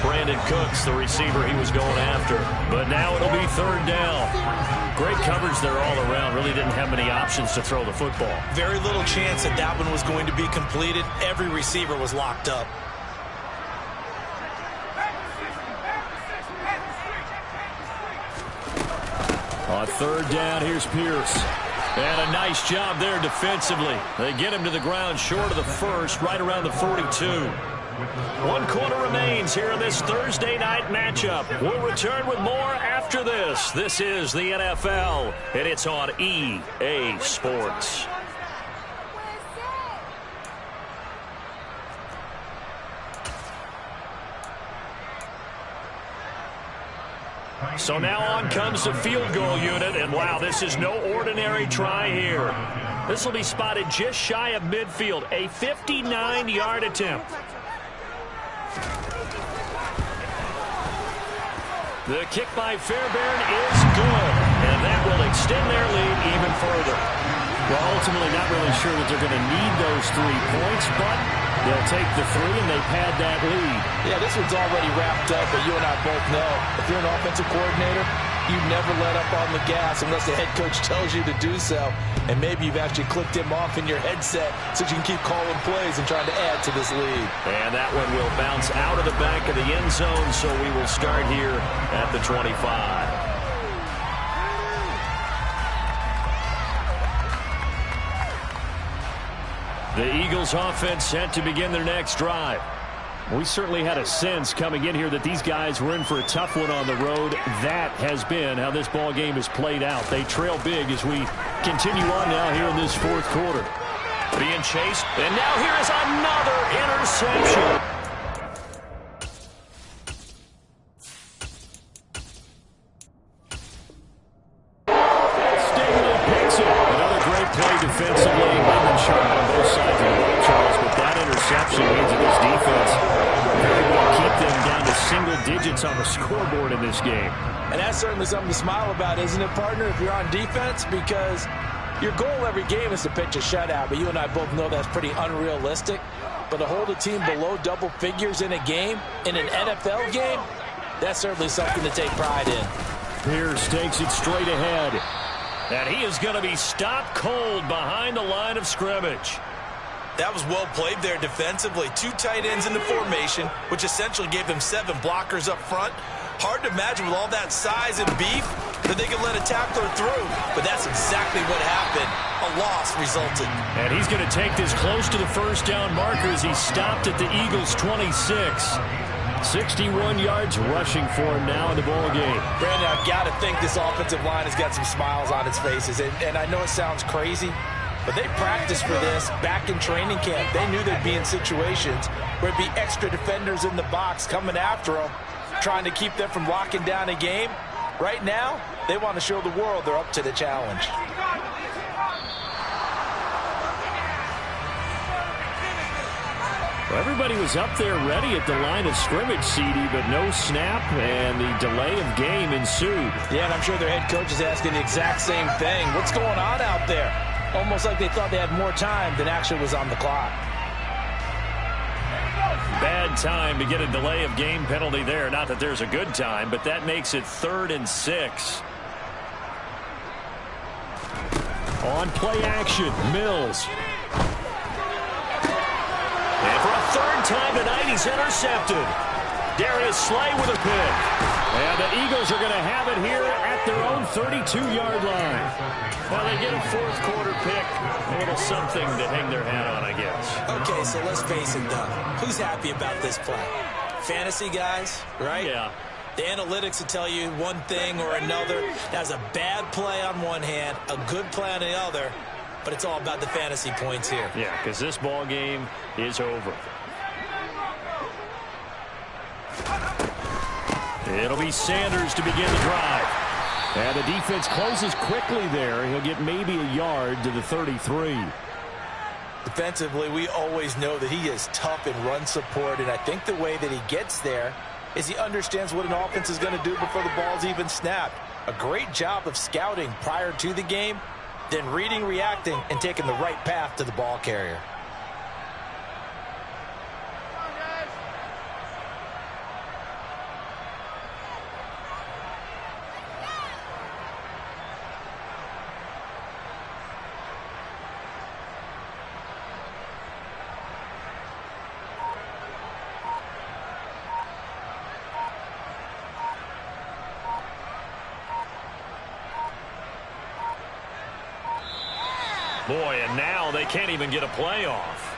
A: Brandon Cooks, the receiver he was going after. But now it'll be 3rd down. Great coverage there all around. Really didn't have many options to throw the football.
B: Very little chance that that one was going to be completed. Every receiver was locked up.
D: On 3rd down, here's Pierce.
A: And a nice job there defensively. They get him to the ground short of the 1st, right around the 42. 1 quarter remains here in this Thursday night matchup. We'll return with more after this. This is the NFL, and it's on EA Sports. So now on comes the field goal unit, and wow, this is no ordinary try here. This will be spotted just shy of midfield, a 59-yard attempt. The kick by Fairbairn is good, and that will extend their lead even further.
D: Well, ultimately not really sure that they're going to need those 3 points, but they'll take the 3 and they pad that lead.
B: Yeah, this one's already wrapped up, but you and I both know if you're an offensive coordinator, you never let up on the gas unless the head coach tells you to do so. And maybe you've actually clicked him off in your headset so you can keep calling plays and trying to add to this lead.
A: And that one will bounce out of the back of the end zone, so we will start here at the 25. The Eagles offense set to begin their next drive.
D: We certainly had a sense coming in here that these guys were in for a tough one on the road. That has been how this ball game has played out. They trail big as we continue on now here in this 4th quarter.
A: Being chased, and now here is another interception.
D: Stingley picks it. Another great play defensively. They've been sharp on both sides of the ball, Charles, but that interception means that this defense very well keep them down to single digits on the scoreboard in this game.
B: And that's certainly something to smile about, isn't it, partner, if you're on defense? Because your goal every game is to pitch a shutout, but you and I both know that's pretty unrealistic. But to hold a team below double figures in a game, in an NFL game, that's certainly something to take pride in.
D: Pierce takes it straight ahead.
A: And he is going to be stopped cold behind the line of scrimmage.
B: That was well played there defensively. 2 tight ends in the formation, which essentially gave them 7 blockers up front. Hard to imagine with all that size and beef that they could let a tackler through. But that's exactly what happened. A loss resulted.
A: And he's going to take this close to the 1st down marker as he stopped at the Eagles' 26.
D: 61 yards rushing for him now in the ball game.
B: Brandon, I've got to think this offensive line has got some smiles on its faces. And I know it sounds crazy, but they practiced for this back in training camp. They knew they'd be in situations where it'd be extra defenders in the box coming after them, trying to keep them from locking down a game. Right now, they want to show the world they're up to the challenge.
D: Everybody was up there ready at the line of scrimmage, CD, but no snap, and the delay of game ensued.
B: Yeah, and I'm sure their head coach is asking the exact same thing. What's going on out there? Almost like they thought they had more time than actually was on the clock.
D: Bad time to get a delay of game penalty there. Not that there's a good time, but that makes it 3rd and 6. On play action, Mills. And for a 3rd time tonight, he's intercepted. Darius Slay with a pick. And the Eagles are going to have it here at their own 32-yard line. Well, they get a 4th quarter pick. A little something to hang their hat on, I guess.
B: Okay, so let's face it, Doug. Who's happy about this play? Fantasy guys, right?
D: Yeah.
B: The analytics will tell you one thing or another. That's a bad play on one hand, a good play on the other, but it's all about the fantasy points here.
D: Yeah, because this ball game is over. It'll be Sanders to begin the drive. And the defense closes quickly there. He'll get maybe a yard to the 33.
B: Defensively, we always know that he is tough in run support, and I think the way that he gets there is he understands what an offense is going to do before the ball's even snapped. A great job of scouting prior to the game, then reading, reacting, and taking the right path to the ball carrier.
D: Boy, and now they can't even get a play off.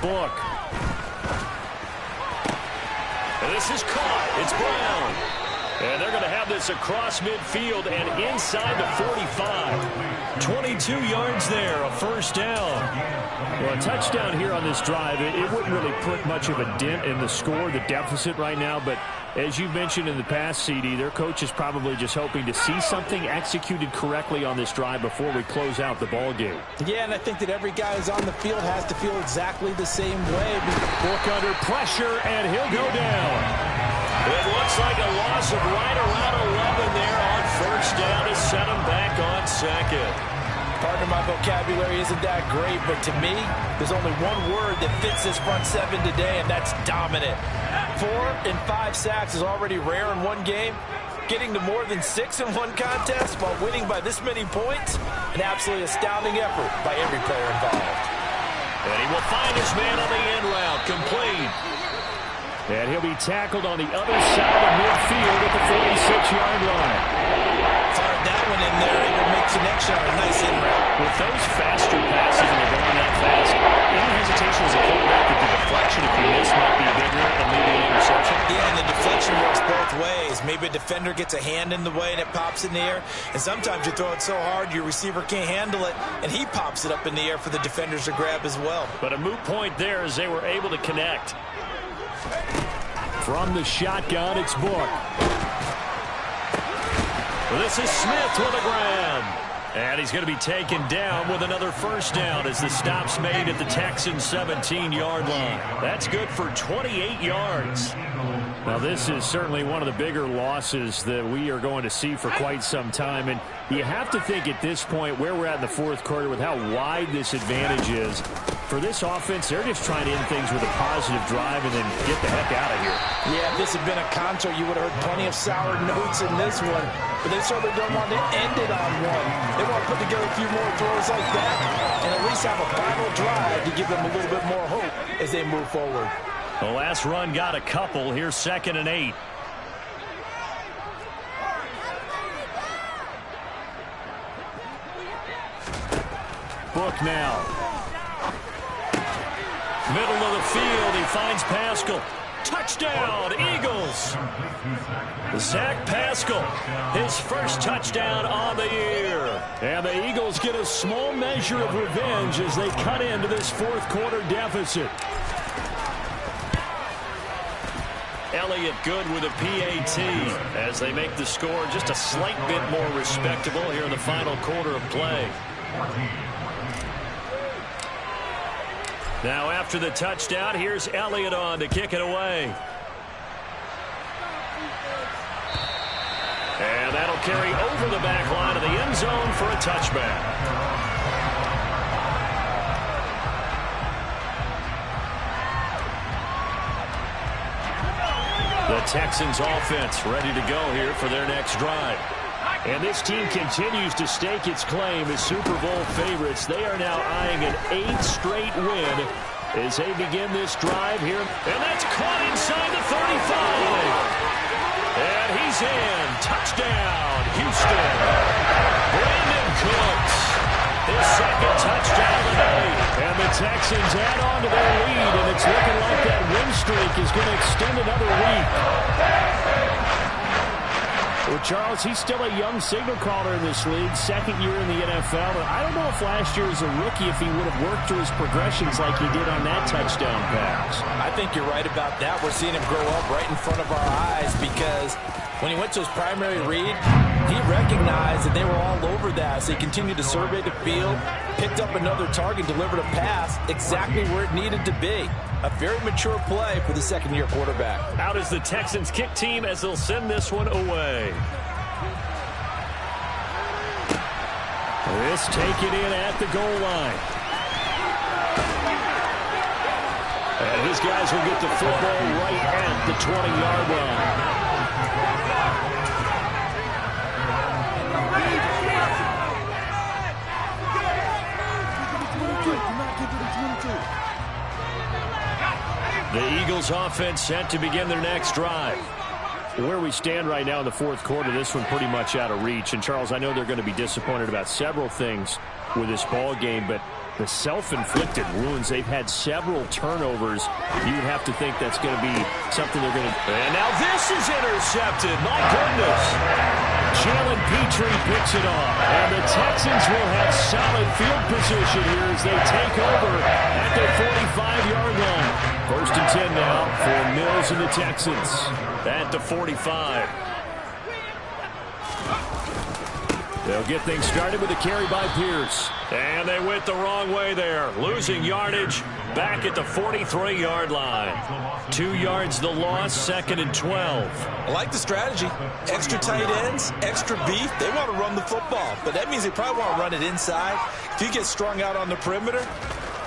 D: Book. And this is caught. It's Brown. And they're going to have this across midfield and inside the 45. 22 yards there, a 1st down. Well, a touchdown here on this drive, it wouldn't really put much of a dent in the score, the deficit right now. But as you mentioned in the past, CD, their coach is probably just hoping to see something executed correctly on this drive before we close out the ball game.
B: Yeah, and I think that every guy who's on the field has to feel exactly the same way.
D: Book under pressure, and he'll go down. It looks like a loss of right around 11 there on 1st down to set him back on 2nd.
B: Pardon my vocabulary isn't that great, but to me, there's only one word that fits this front 7 today, and that's dominant. 4 and 5 sacks is already rare in one game. Getting to more than 6 in one contest while winning by this many points, an absolutely astounding effort by every player involved.
D: And he will find his man on the end route, complete. And he'll be tackled on the other side of midfield at the 46-yard line.
B: Fired that one in there, able to make connection on a nice in route.
D: With those faster passes and they're going that fast, any hesitation as a quarterback that the deflection, if you miss, might be bigger than maybe an interception?
B: Yeah, and the deflection works both ways. Maybe a defender gets a hand in the way and it pops in the air, and sometimes you throw it so hard your receiver can't handle it, and he pops it up in the air for the defenders to grab as well.
D: But a moot point there as they were able to connect. From the shotgun, it's Book. This is Smith with a grab. And he's going to be taken down with another 1st down as the stop's made at the Texans' 17-yard line. That's good for 28 yards. Now, this is certainly one of the bigger losses that we are going to see for quite some time. And you have to think at this point where we're at in the 4th quarter with how wide this advantage is. For this offense, they're just trying to end things with a positive drive and then get the heck out of here.
B: Yeah, if this had been a concert, you would have heard plenty of sour notes in this one. But they certainly don't want to end it on one. They want to put together a few more throws like that and at least have a final drive to give them a little bit more hope as they move forward.
D: The last run got a couple. Here's 2nd and 8. Book now. Middle of the field. He finds Pascal.
A: Touchdown, Eagles. Zach Pascal, his first touchdown on the year. And the Eagles get a small measure of revenge as they cut into this fourth quarter deficit. Elliott good with a PAT as they make the score just a slight bit more respectable here in the final quarter of play. Now after the touchdown, here's Elliott on to kick it away. And that'll carry over the back line of the end zone for a touchback. The Texans offense ready to go here for their next drive. And this team continues to stake its claim as Super Bowl favorites. They are now eyeing an 8th straight win as they begin this drive here. And that's caught inside the 35. And he's in. Touchdown, Houston. Brandon Cooks, his second touchdown today. And the Texans add on to their lead, and it's looking like that win streak is going to extend another week. Well, Charles, he's still a young signal caller in this league, second year in the NFL. But I don't know if last year as a rookie, if he would have worked through his progressions like he did on that touchdown pass. I think you're right about that. We're seeing him grow up right in front of our eyes because when he went to his primary read, he recognized that they were all over that. So he continued to survey the field, picked up another target, delivered a pass exactly where it needed to be. A very mature play for the second-year quarterback. Out is the Texans kick team as they'll send this one away. This taken in at the goal line. And his guys will get the football right at the 20-yard line. The Eagles offense set to begin their next drive. Where we stand right now in the fourth quarter, this one pretty much out of reach. And, Charles, I know they're going to be disappointed about several things with this ball game, but the self-inflicted wounds, they've had several turnovers. You would have to think that's going to be something they're going to... And now this is intercepted. My goodness. Jalen Petrie picks it off. And the Texans will have solid field position here as they take over at their 45-yard line. First and 10 now for Mills and the Texans at the 45. They'll get things started with a carry by Pierce. And they went the wrong way there. Losing yardage back at the 43-yard line. 2 yards the loss, second and 12.
B: I like the strategy. Extra tight ends, extra beef. They want to run the football, but that means they probably want to run it inside. If you get strung out on the perimeter,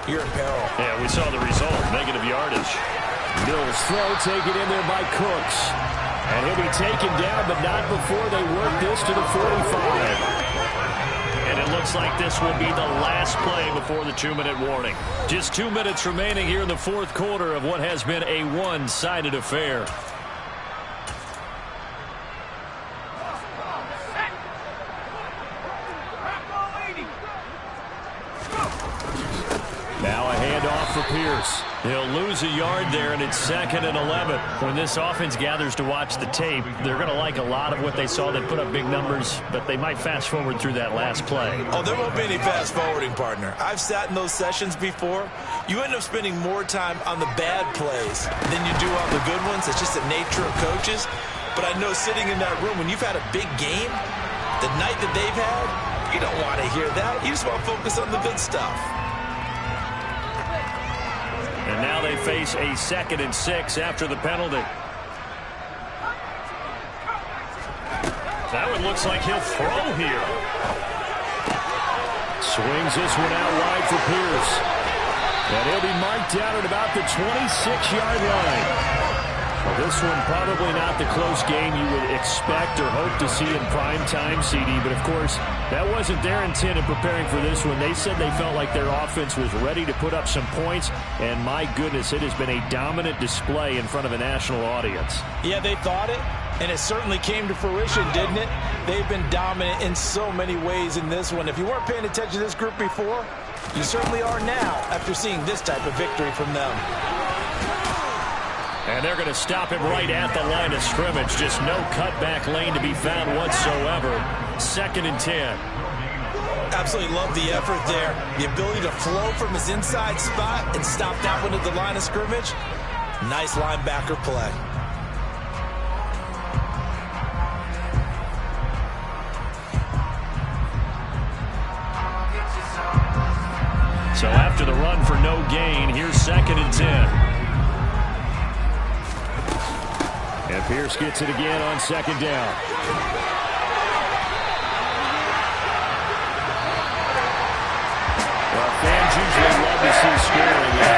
B: you're in peril. Yeah, we saw the result. Negative yardage.
A: Mills throw taken in there by Cooks. And he'll be taken down, but not before they work this to the 45. And it looks like this will be the last play before the 2-minute warning. Just 2 minutes remaining here in the fourth quarter of what has been a one-sided affair. Now a handoff for Pierce. He'll lose a yard there, and it's second and 11. When this offense gathers to watch the tape, they're going to like a lot of what they saw. They put up big numbers, but they might fast-forward through that last play.
B: Oh, there won't be any fast-forwarding, partner. I've sat in those sessions before. You end up spending more time on the bad plays than you do on the good ones. It's just the nature of coaches. But I know sitting in that room, when you've had a big game, the night that they've had, you don't want to hear that. You just want to focus on the good stuff.
A: And now they face a 2nd and 6 after the penalty. That one looks like he'll throw here. Swings this one out wide for Pierce. And he'll be marked down at about the 26-yard line. Well, this one probably not the close game you would expect or hope to see in prime time, CD. But, of course, that wasn't their intent in preparing for this one. They said they felt like their offense was ready to put up some points. And, my goodness, it has been a dominant display in front of a national audience.
B: Yeah, they thought it, and it certainly came to fruition, didn't it? They've been dominant in so many ways in this one. If you weren't paying attention to this group before, you certainly are now after seeing this type of victory from them.
A: And they're going to stop him right at the line of scrimmage. Just no cutback lane to be found whatsoever. 2nd and 10.
B: Absolutely love the effort there. The ability to flow from his inside spot and stop that one at the line of scrimmage. Nice linebacker play.
A: So after the run for no gain, here's 2nd and 10. And Pierce gets it again on 2nd down. Well, fans usually love to see scoring.